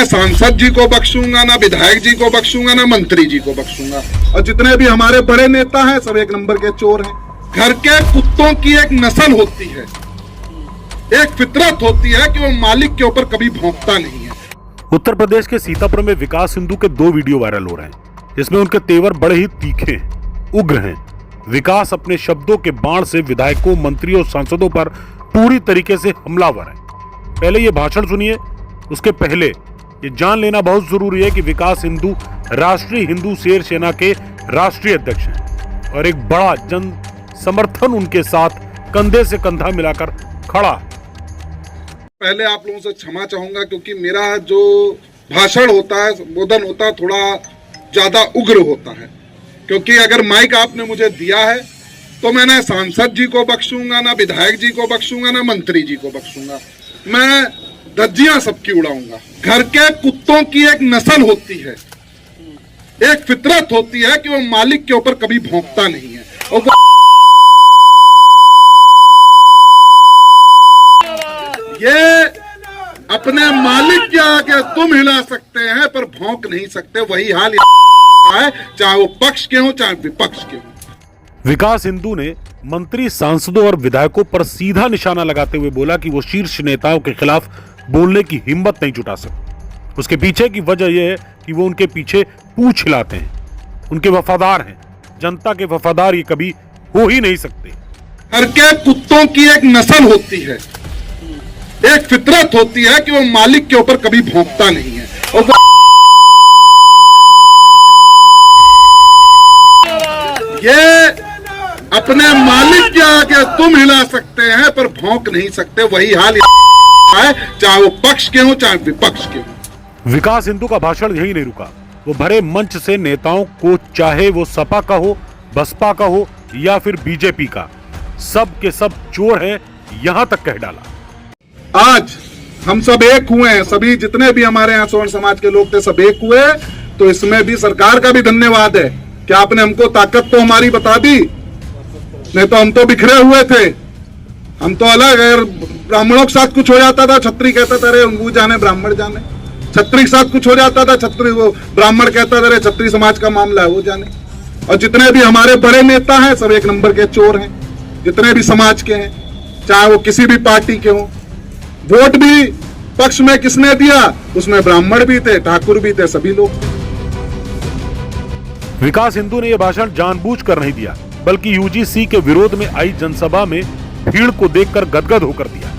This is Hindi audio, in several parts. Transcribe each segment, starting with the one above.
मैं सांसद जी को बख्शूंगा, ना विधायक जी को बख्शूंगा, ना मंत्री जी को बख्शूंगा। और जितने भी हमारे बड़े नेता हैं सब एक नंबर के चोर हैं। घर के कुत्तों की एक नस्ल होती है, एक फितरत होती है कि वो मालिक के ऊपर कभी भौंकता नहीं है। उत्तर प्रदेश के सीतापुर में विकास सिंधु के 2 वीडियो वायरल हो रहे हैं, जिसमें उनके तेवर बड़े ही तीखे उग्र हैं। विकास अपने शब्दों के बाण से विधायकों, मंत्रियों और सांसदों पर पूरी तरीके से हमलावर है। पहले ये भाषण सुनिए, उसके पहले ये जान लेना बहुत जरूरी है कि विकास सिंधु राष्ट्रीय हिंदू शेर सेना के राष्ट्रीय अध्यक्ष हैं और एक बड़ा जन समर्थन उनके साथ कंधे से कंधा मिलाकर खड़ा है। पहले आप लोगों से क्षमा चाहूंगा क्योंकि मेरा जो भाषण होता है, संबोधन होता है, थोड़ा ज्यादा उग्र होता है। क्योंकि अगर माइक आपने मुझे दिया है तो मैं ना सांसद जी को बख्शूंगा, ना विधायक जी को बख्शूंगा, ना मंत्री जी को बख्शूंगा। मैं धज्जियां सबकी उड़ाऊंगा। घर के कुत्तों की एक नस्ल होती है, एक फितरत होती है कि वो मालिक के ऊपर कभी भौंकता नहीं है। और ये अपने मालिक के आगे तुम हिला सकते हैं पर भौंक नहीं सकते। वही हाल है, चाहे वो पक्ष के हो चाहे विपक्ष के हो। विकास सिंधु ने मंत्री, सांसदों और विधायकों पर सीधा निशाना लगाते हुए बोला कि वो शीर्ष नेताओं के खिलाफ बोलने की हिम्मत नहीं जुटा सकते। उसके पीछे की वजह यह है कि वो उनके पीछे पूंछ हिलाते हैं, उनके वफादार हैं। जनता के वफादार ये कभी हो ही नहीं सकते। घर के कुत्तों की एक नस्ल होती है, एक फितरत होती है कि वो मालिक के ऊपर कभी भौंकता नहीं है। और ये अपने मालिक के आगे तुम हिला सकते हैं पर भौंक नहीं सकते। वही हाल है, चाहे वो पक्ष के हो चाहे विपक्ष के हो। विकास सिंधु का भाषण यही नहीं रुका। वो भरे मंच से नेताओं को, चाहे वो सपा का हो, बसपा का हो या फिर बीजेपी का, सब के सब चोर हैं, यहां तक कह डाला। आज हम सब एक हुए हैं, सभी जितने भी हमारे यहाँ स्वर्ण समाज के लोग थे सब एक हुए। तो इसमें भी सरकार का भी धन्यवाद है कि आपने हमको ताकत तो हमारी बता दी, नहीं तो हम तो बिखरे हुए थे, हम तो अलग। अगर ब्राह्मणों के साथ कुछ हो जाता था, छत्री कहता था अरे वो जाने ब्राह्मण जाने। छत्री के साथ कुछ हो जाता था, छत्री वो ब्राह्मण कहता था अरे छत्री समाज का मामला है वो जाने। और जितने भी हमारे बड़े नेता हैं सब एक नंबर के चोर हैं, जितने भी समाज के हैं, चाहे वो किसी भी पार्टी के हों। वोट भी पक्ष में किसने दिया, उसमें ब्राह्मण भी थे, ठाकुर भी थे, सभी लोग। विकास सिंधु ने यह भाषण जानबूझकर नहीं दिया, बल्कि यूजीसी के विरोध में आई जनसभा में भीड़ को देखकर गदगद होकर दिया।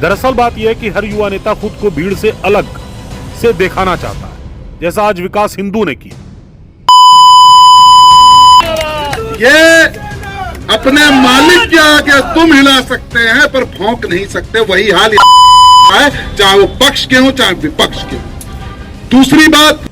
दरअसल बात यह है कि हर युवा नेता खुद को भीड़ से अलग से दिखाना चाहता है, जैसा आज विकास सिंधु ने किया। ये अपने मालिक के आगे तुम हिला सकते हैं पर भौंक नहीं सकते। वही हाल है, चाहे वो पक्ष के हो चाहे विपक्ष के हो। दूसरी बात,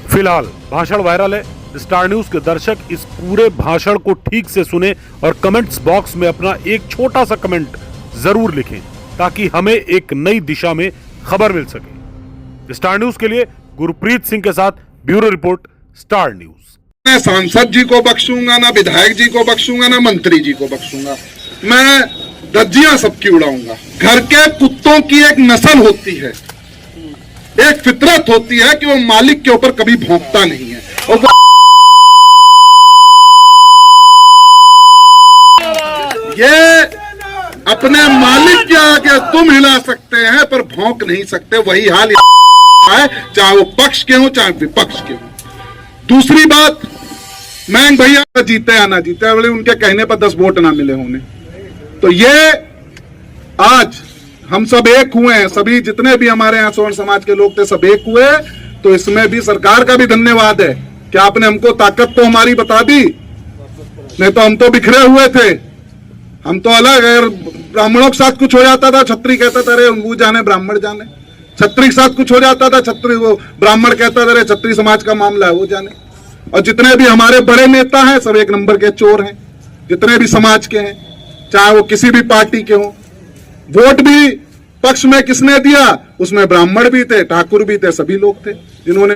फिलहाल भाषण वायरल है। स्टार न्यूज के दर्शक इस पूरे भाषण को ठीक से सुने और कमेंट्स बॉक्स में अपना एक छोटा सा कमेंट जरूर लिखें, ताकि हमें एक नई दिशा में खबर मिल सके। स्टार न्यूज के लिए गुरप्रीत सिंह के साथ ब्यूरो रिपोर्ट, स्टार न्यूज। मैं सांसद जी को बख्शूंगा, ना विधायक जी को बख्शूंगा, ना मंत्री जी को बख्शूंगा। मैं धज्जियां सबकी उड़ाऊंगा। घर के कुत्तों की एक नस्ल होती है, एक फितरत होती है कि वो मालिक के ऊपर कभी भौंकता नहीं है। और ये अपने मालिक के आगे तुम हिला सकते हैं पर भौंक नहीं सकते। वही हाल है, चाहे वो पक्ष के हो चाहे विपक्ष के हो। दूसरी बात, मैं भैया जीते या ना जीते, बोले उनके कहने पर 10 वोट ना मिले होने, तो ये आज हम सब एक हुए हैं, सभी जितने भी हमारे यहाँ स्वर्ण समाज के लोग थे सब एक हुए। तो इसमें भी सरकार का भी धन्यवाद है कि आपने हमको ताकत तो हमारी बता दी, नहीं तो हम तो बिखरे हुए थे, हम तो अलग। अगर ब्राह्मणों के साथ कुछ हो जाता था, छत्री कहता था अरे वो जाने ब्राह्मण जाने। छत्री के साथ कुछ हो जाता था, छत्री वो ब्राह्मण कहता था अरे छत्री समाज का मामला है वो जाने। और जितने भी हमारे बड़े नेता हैं सब एक नंबर के चोर हैं, जितने भी समाज के हैं, चाहे वो किसी भी पार्टी के हों। वोट भी पक्ष में किसने दिया, उसमें ब्राह्मण भी थे, ठाकुर भी थे, सभी लोग थे जिन्होंने